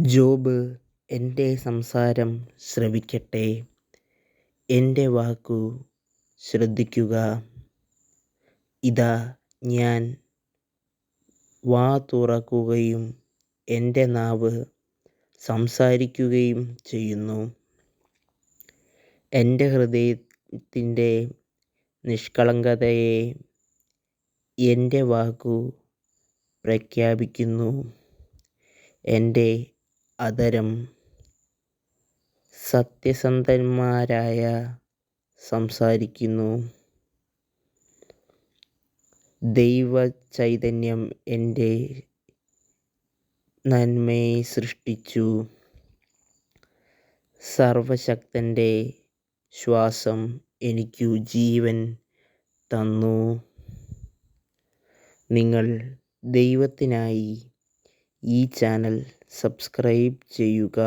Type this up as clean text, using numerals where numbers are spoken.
Job എൻ്റെ സംസാരം ശ്രവിക്കട്ടെ, എൻ്റെ വാക്കു ശ്രദ്ധിക്കുക. ഇതാ ഞാൻ വാ തുറക്കുകയും എൻ്റെ നാവ് സംസാരിക്കുകയും ചെയ്യുന്നു. എൻ്റെ ഹൃദയത്തിൻ്റെ നിഷ്കളങ്കതയെ എൻ്റെ വാക്കു പ്രഖ്യാപിക്കുന്നു. എൻ്റെ അധരം സത്യസന്ധന്മാരായ സംസാരിക്കുന്നു. ദൈവചൈതന്യം എൻ്റെ നന്മയെ സൃഷ്ടിച്ചു. സർവശക്തൻ്റെ ശ്വാസം എനിക്കു ജീവൻ തന്നു. നിങ്ങൾ ദൈവത്തിനായി ഈ ചാനൽ സബ്സ്ക്രൈബ് ചെയ്യുക.